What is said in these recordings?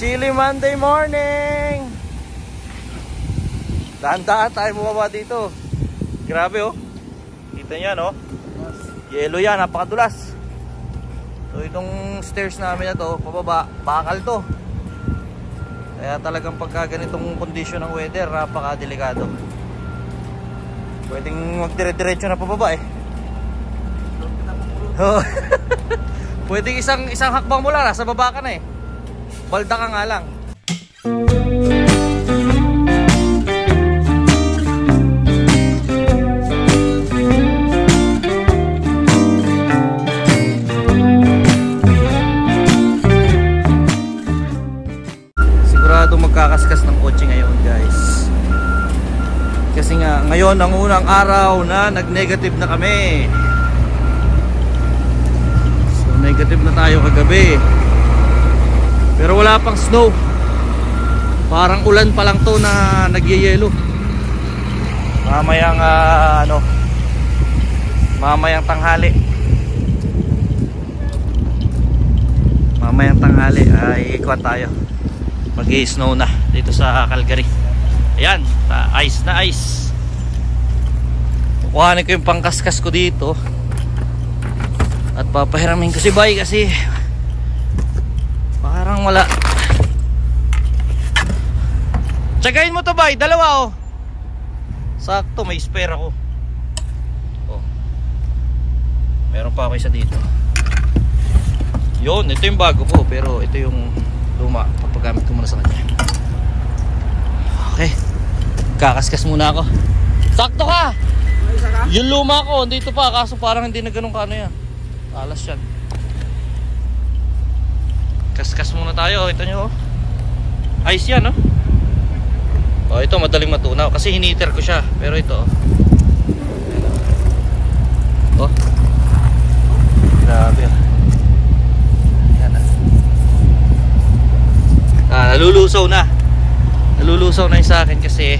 Chilly Monday morning. Dahan-dahan tayo bumaba dito. Grabe oh. Kita nyo no? Yelo yan, napakadulas. So itong stairs namin na to, pababa, bakal to. Kaya talagang pagka ganitong kondisyon ng weather, napakadelikado. Pwedeng magdire-diretso na pababa eh. Pwedeng isang hakbang mo lang, nasa baba ka na eh. Balda ka nga lang. Sigurado magkakaskas ng kotse ngayon guys. Kasi nga ngayon ang unang araw na nag-negative na kami. So negative na tayo kagabi. Pero wala pang snow. Parang ulan pa lang to na nagyeyelo. Mamayang mamayang tanghali. Mamayang tanghali ay ikuan tayo. Mag-i-snow na dito sa Calgary. Ayan, ice na ice. Kukuhanin ko yung pangkaskas ko dito. At papahiramin ko si Bay kasi parang wala. Tsagain mo to Bay, dalawa oh. Sakto, may spare ako. Oh. Meron pa ako isa dito. Yun, ito yung bago ko. Pero ito yung luma. Papagamit ko muna sa kanya. Okay, kakaskas muna ako. Sakto ka. Yung luma ko, dito pa. Kaso parang hindi na ganun ka ano yan. Alas yan. Kaskas muna tayo, ito nyo oh. Ice yan oh. Oh, ito madaling matunaw kasi hiniter ko siya. Pero ito oh. Oh. Grabe oh. Yan ah. Nalulusaw na. Nalulusaw na yung sa akin kasi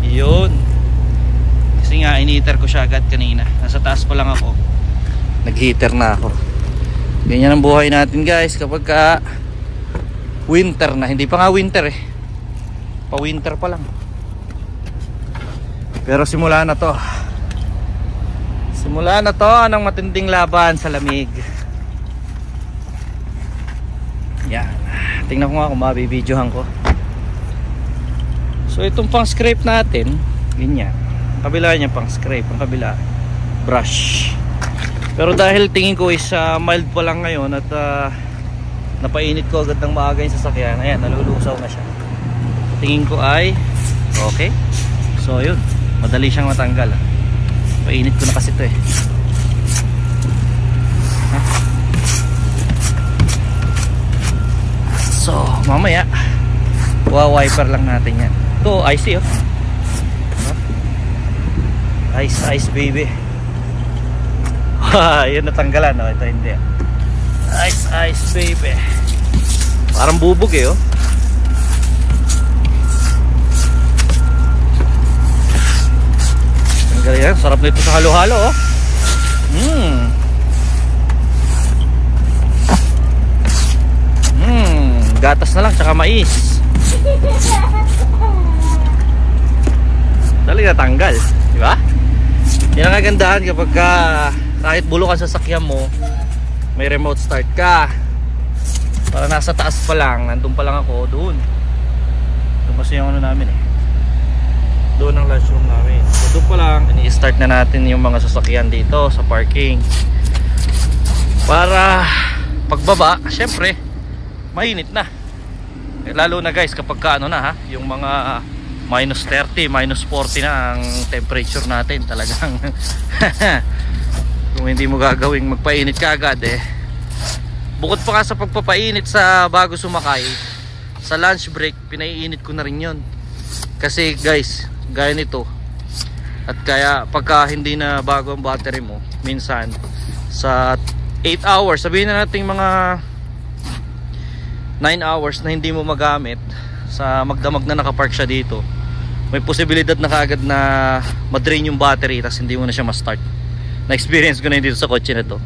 yun. Kasi nga initer ko siya agad kanina. Nasa taas pa lang ako. Nag-heater na ako. Ganyan ang buhay natin guys kapag ka winter na. Hindi pa nga winter eh, pa winter pa lang. Pero simula na to. Simula na to ng matinding laban sa lamig. Yan. Tingnan ko nga kung mabibidyohan ko. So itong pang scrape natin, ganyan. Ang kabila niya pang scrape, ang kabila brush. Pero dahil tingin ko is mild pa lang ngayon at napainit ko agad ng maaga yung sasakyan. Ayan, nalulusaw na siya. Tingin ko ay okay. So yun, madali siyang matanggal. Painit ko na kasi ito eh. So mamaya wiper lang natin yan. Ito icy oh. Ice baby. Yun natanggalan oh. Ito hindi. Ice baby. Parang bubog eh oh. Tanggal yan. Sarap nito sa halo-halo oh. Gatas na lang tsaka mais. Dali natanggal, di ba? Yan ang kagandahan kapag kahit bulukan sa sakyan mo, may remote start ka. Para nasa taas pa lang, nandun pa lang ako, doon. Doon kasi yung ano namin eh. Doon ang lunchroom namin. So doon pa lang, ini-start na natin yung mga sasakyan dito sa parking. Para pagbaba, syempre, mainit na. Lalo na guys kapag ka ano na ha, yung mga minus 30, minus 40 na ang temperature natin. Talagang kung hindi mo gagawing magpainit ka agad eh. Bukod pa nga sa pagpapainit sa bago sumakay, sa lunch break pinaiinit ko na rin yun. Kasi guys, gaya nito, at kaya pagka hindi na bago ang battery mo, minsan sa 8 hours, sabihin na natin mga 9 hours na hindi mo magamit, sa magdamag na nakapark siya dito, may posibilidad na kaagad na madrain yung battery tapos hindi mo na siya ma-start. Na-experience ko na yun dito sa kotse na to.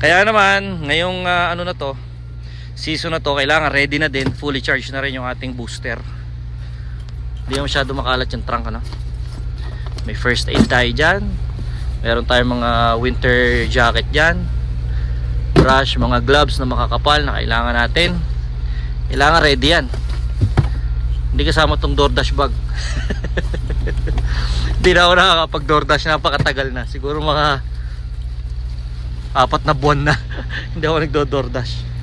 Kaya naman ngayong ano na to, season na to, kailangan ready na din, fully charged na rin yung ating booster. Hindi na masyado makalat yung trunk, ano? May first aid tayo dyan, meron tayong mga winter jacket dyan, brush, mga gloves na makakapal na kailangan natin. Kailangan ready yan. Hindi kasama tong DoorDash bag. Hindi na ako nakakapag DoorDash, napakatagal na, siguro mga 4 na buwan na. Hindi ako nagdo-DoorDash.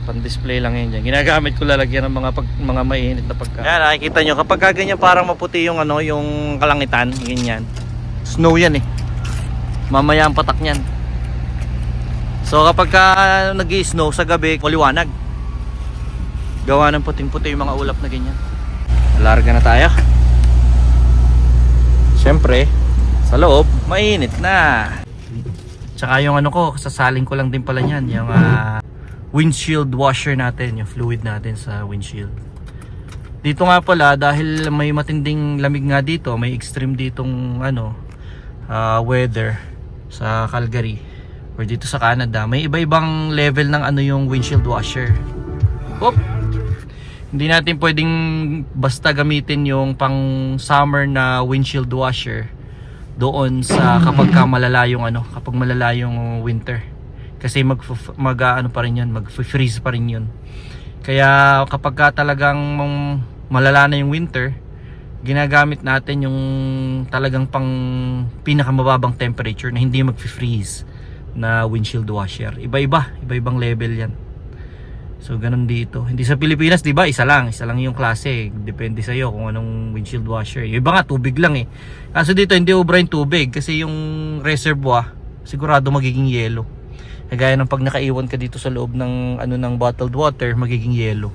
Pan display lang yun dyan. Ginagamit ko lalagyan ng mga mainit na pagkain. Yan, nakikita nyo kapag ganyan parang maputi yung ano, yung kalangitan, ganyan. Snow yan eh. Mamaya ang patak niyan. So kapag nag-i-snow sa gabi, maliwanag. Gawa ng puting-puti yung mga ulap na ganyan. Larga na tayo. Siyempre, sa loob, mainit na. Tsaka yung ano ko, sasaling ko lang din pala yan, yung windshield washer natin, yung fluid natin sa windshield. Dito nga pala, dahil may matinding lamig nga dito, may extreme ditong weather sa Calgary or dito sa Canada, may iba-ibang level ng ano yung windshield washer. Oop! Hindi natin pwedeng basta gamitin yung pang summer na windshield washer doon sa kapag malala yung kapag malala yung winter, kasi ano pa rin yun, mag-freeze pa rin yun. Kaya kapag talagang malala na yung winter, ginagamit natin yung talagang pang pinakamababang temperature na hindi mag-freeze na windshield washer. Iba-ibang level yan. So ganun dito. Hindi sa Pilipinas, 'di ba? Isa lang yung klase. Depende sa iyo kung anong windshield washer. Yung iba nga tubig lang eh. Kaso dito hindi ubra yung tubig kasi yung reservoir sigurado magiging yelo. Kagaya ng pag nakaiwan ka dito sa loob ng ng bottled water, magiging yelo.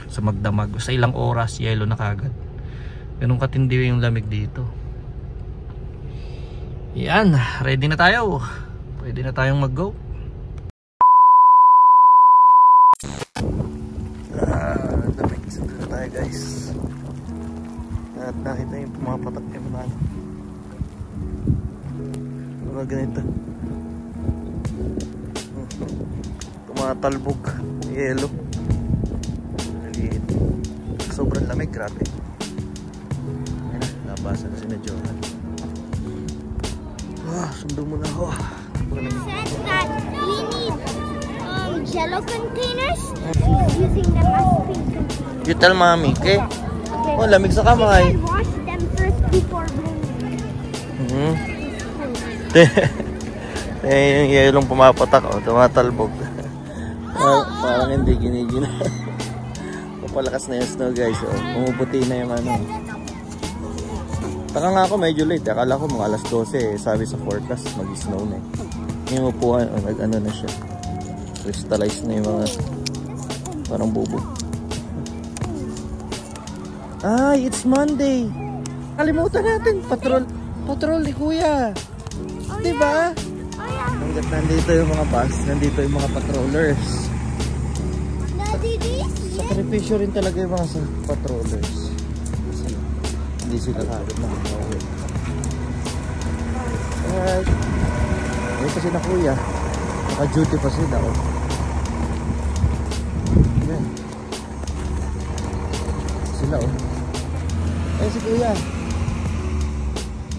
Sa magdamag, sa ilang oras yelo na kagad. Ganun katindi yung lamig dito. Yan, ready na tayo. Pwede na tayong mag-go. Sundin na tayo guys. At nakita yung pumapatak yung mga mga ganito. Tumatalbog yelo. Sobrang lamig, grabe. Ayun na, nabasa na si na Johan. Sundo muna ako. Said that we need jello containers using them as pink containers. You tell mommy, okay? Oh, lamig sa kamay. Wash them first before bringing. Yung yelong pumapatak, tumatalbog. Parang hindi ginigina. Papalakas na yung snow guys. Pumuputi na yung Taka nga ako medyo late. Akala ko mga alas 12 sabi sa forecast mag-snow na eh. Yung upuan, nag-ano na siya. Crystallize na yung mga parang bubog. Ay, it's Monday. Kalimutan natin. Patrol ni Kuya. Diba? Hanggat nandito yung mga bus, nandito yung mga patrollers. Sakripisyo rin talaga yung mga patrollers. Kasi hindi sila kagad makakawin. Alright. Ayun kasi na Kuya. Naka-duty pa sila. Ayan. Sila Ayun si Kuya.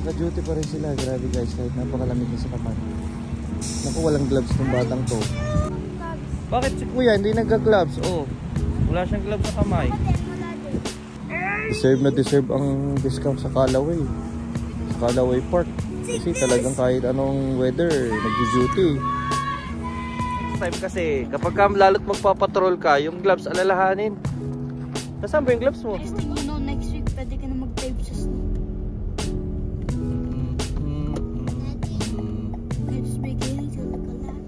Naka-duty pa rin sila. Grabe guys. Kahit napakalamig na sa kamay. Naku, walang gloves ng batang to. Bakit si Kuya hindi nagka-gloves? Wala siyang gloves sa kamay. Deserve na deserve ang discount sa Callaway. Sa Callaway Park. Kasi talagang kahit anong weather, nag-duty. Next time kasi, kapag lalo't magpapatrol ka, yung gloves alalahanin. Nasaan ba yung gloves mo? Next week pwede ka na mag-dive sa snow.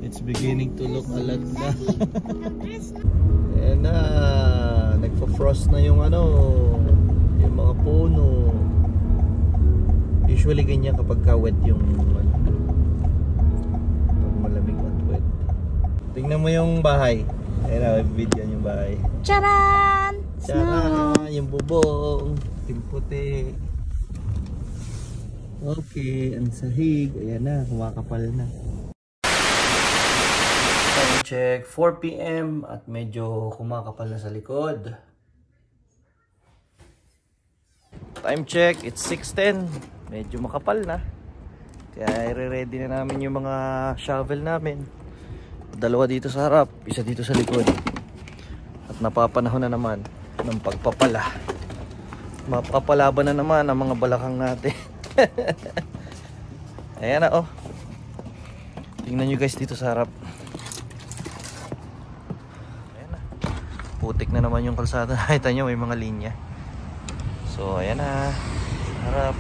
It's beginning to look a lot na. Ayan na, nagpa-frost na yung yung mga puno. Usually ganyan kapag wet yung pag malamig at wet. Tingnan mo yung bahay. Ayan na, video yung bahay. Charan! Charan! Yung bubong, timputi. Okay, ang sahig. Ayan na, kumakapal na. check, 4 PM at medyo kumakapal na sa likod. Time check, it's 6:10. Medyo makapal na. Kaya i-ready na namin yung mga shovel namin. Dalawa dito sa harap, isa dito sa likod. At napapanahon na naman ng pagpapala. Mapapalaban na naman ang mga balakang natin. Ayan na oh. Tingnan nyo guys dito sa harap. Ayan na. Putik na naman yung kalsada. Nakita nyo may mga linya. So ayan na. Harap.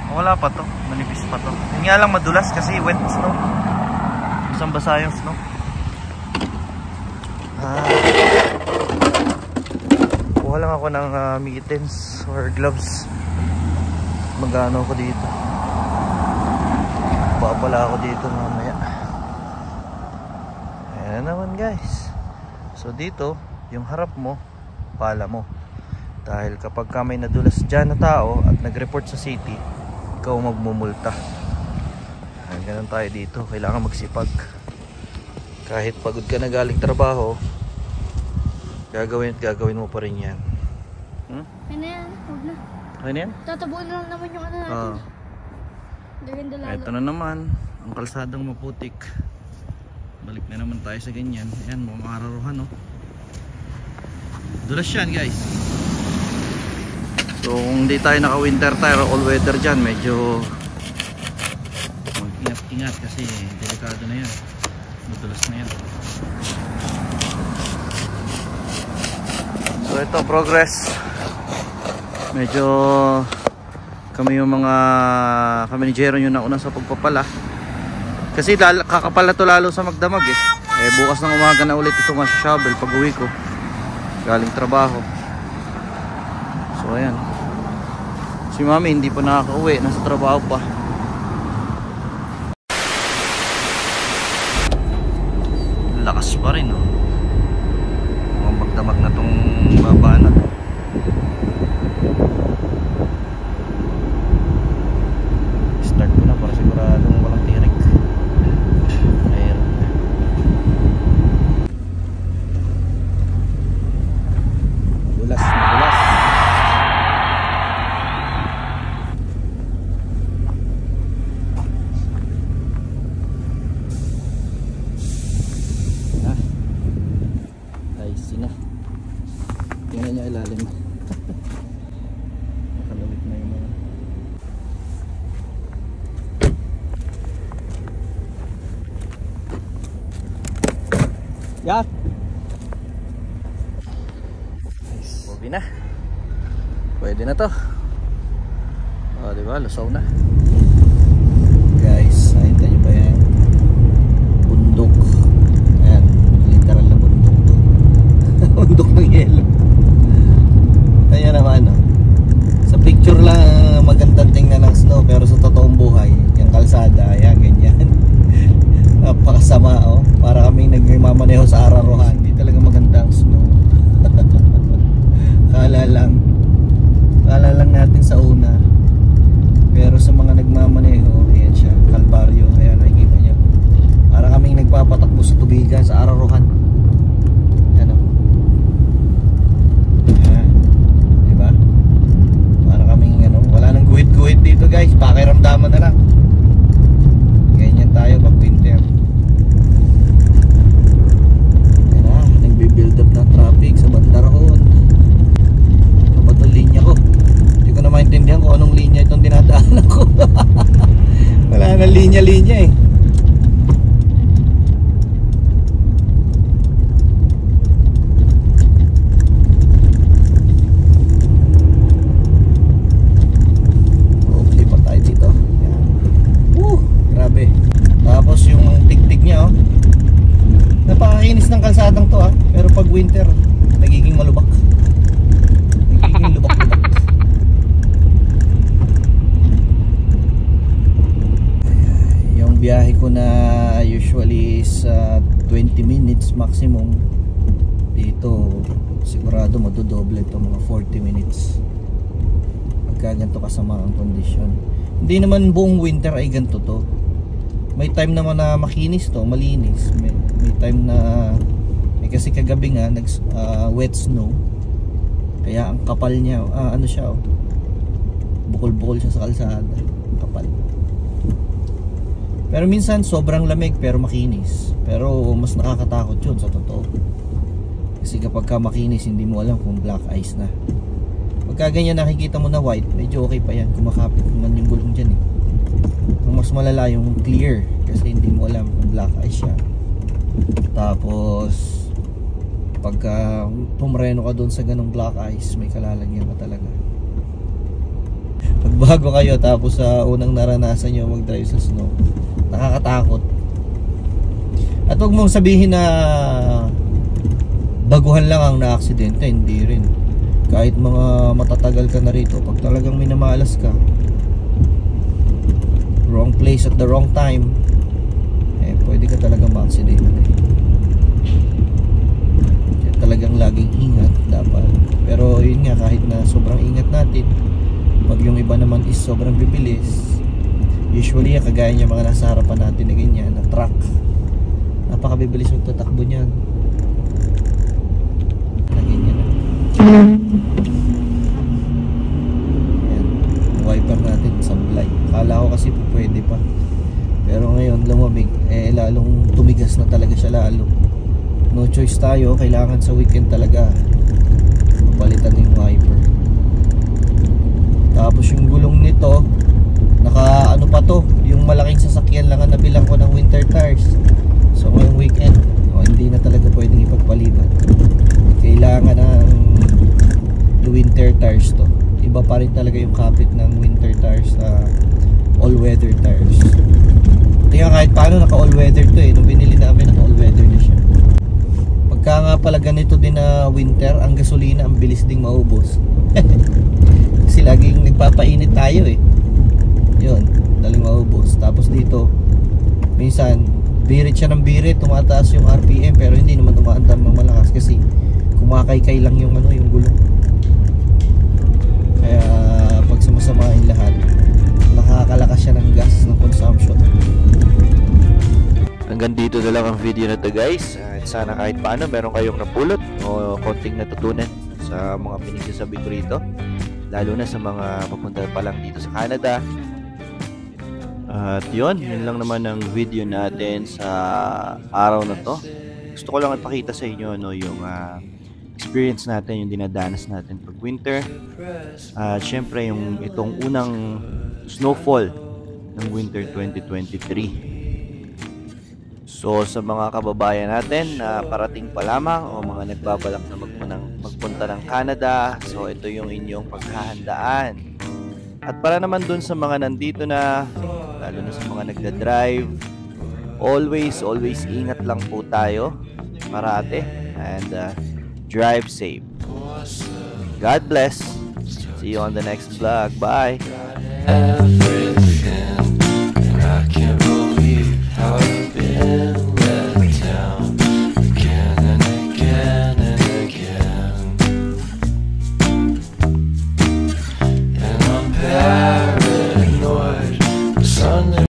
Wala pa to. Manipis pa to. Yun nga lang madulas kasi wet snow. Isang basa yung snow. Kuha lang ako ng mittens or gloves. Magano ako dito. Babala ako dito mamaya. Ayan naman guys. So dito, yung harap mo, pala mo. Dahil kapag ka may nadulas dyan na tao at nag-report sa city, ikaw magmumulta. Ayan, ganun tayo dito. Kailangan magsipag. Kahit pagod ka na galing trabaho, gagawin at gagawin mo pa rin yan. Ano yan? Huwag na. Ano yan? Tatabuan lang naman yung ano natin. Gaganda lalo. Ito na naman ang kalsadang maputik. Balik na naman tayo sa ganyan. Ayan, mga araruhan oh. Dulas yan guys. So kung hindi tayo naka winter tire all weather dyan, medyo mag-ingat-ingat kasi delikado na yan. Madulas na yan. So ito progress. Medyo kami yung mga kami ni Jeron yung nauna sa pagpapala. Kasi kakapal na to lalo sa magdamag eh. Bukas ng umaga na ulit ito shovel pag uwi ko galing trabaho. So ayan. Si mami hindi pa nakaka-uwi, nasa trabaho pa. Lakas pa rin oh. Mga magdamag na tong baba na to. Start ko na para siguradong walang tirik. Ayan. Madulas, madulas. Tingnan nyo ilalim. Nakalamit na yung mga yak. Nice. Pogi na. Pwede na to. O diba, lusaw na. Guys, nakita nyo ba yan? Bundok. Ayan, literal na bundok. Bundok ng yelo. Kaya naman sa picture lang magandang tingnan ng snow, pero sa totoong buhay yung kalsada, ayan, ganyan. Napakasama oh. Para kaming nagmamaneho sa araruhan. Hindi talaga magandang snow. Kala lang natin sa una, pero sa mga nagmamaneho, ayan siya, kalbaryo. Ayan, nakikita nyo, para kaming nagpapatakbo sa tubigan sa araruhan. Ano? Wala nang guhit-guhit dito guys, pakiramdaman na lang. Ganyan tayo pag winter. Ayan na, nagbe-build up ng traffic sa Bandarahon. Ano ba itong linya ko? Hindi ko na maintindihan kung anong linya itong dinadaanan ko. Wala nang linya-linya eh. Tapos yung tiktik niya oh. Napakainis ng kalsadang to ah. Pero pag winter, nagiging malubak. Nagiging lubak-lubak. Yung biyahe ko na usually is 20 minutes maximum. Dito sigurado madodoble ito, mga 40 minutes. Pagka ganito kasama ang kondisyon. Hindi naman buong winter ay ganito to. May time naman na makinis to, malinis. May time na kasi kagabi nga wet snow. Kaya ang kapal niya, ano siya, bukol-bukol siya sa kalsada, kapal. Pero minsan sobrang lamig pero makinis. Pero mas nakakatakot yun sa totoo. Kasi kapag ka makinis, hindi mo alam kung black ice na. Pagka ganyan nakikita mo na white, medyo okay pa yan. Kumakapit naman yung gulong dyan eh. Ang mas malala yung clear, kasi hindi mo alam kung black ice siya. Tapos pagka pumreno ka doon sa ganong black ice, may kalalagyan ka talaga. Pag bago kayo tapos sa unang naranasan nyo mag-drive sa snow, nakakatakot. At huwag mong sabihin na baguhan lang ang na-aksidente, hindi rin. Kahit mga matatagal ka na rito, pag talagang minamalas ka, wrong place at the wrong time, pwede ka talagang ma-aksidente. Kaya talagang laging ingat dapat. Pero yun nga, kahit na sobrang ingat natin, pag yung iba naman is sobrang bibilis, usually kagaya niya mga nasa harapan natin na ganyan, na truck, napakabibilis magtatakbo niyan na ganyan na. Ayan, wiper natin sablay. Kala ko kasi pwede pa, pero ngayon lumamig, lalong tumigas na talaga siya lalo. No choice tayo, kailangan sa weekend talaga mapalitan yung wiper. Tapos yung gulong nito, naka ano pa to, yung malaking sasakyan lang ang nabilang ko ng winter tires. So ngayong weekend, hindi na talaga pwedeng ipagpaliban. Kailangan ng winter tires to. Iba pa rin talaga yung kapit ng winter tires sa all-weather tires. Kaya kahit paano naka all-weather to nung binili namin naka all-weather na siya. Pagka nga pala ganito din na winter, ang gasolina ang bilis ding maubos. Kasi laging nagpapainit tayo yun, daling maubos. Tapos dito minsan birit siya ng birit, tumataas yung RPM pero hindi naman umaandar ng malakas kasi kumakaykay lang yung yung gulong. Kaya pag sumasamahin lahat, nakakalakas siya ng gas, ng consumption. Hanggang dito na lang ang video na to guys. Sana kahit paano meron kayong napulot o konting natutunan sa mga pinagsasabi ko rito, lalo na sa mga papunta pa lang dito sa Canada. At yun lang naman ang video natin sa araw na to. Gusto ko lang ipakita sa inyo yung experience natin, yung dinadanas natin pag winter. At syempre yung itong unang snowfall ng winter 2023. So sa mga kababayan natin na parating pa lamang o mga nagbabalak na magpunta ng Canada, so ito yung inyong paghahandaan. At para naman dun sa mga nandito na, lalo na sa mga nagda-drive, always ingat lang po tayo parate, and drive safe. God bless. See you on the next vlog. Bye.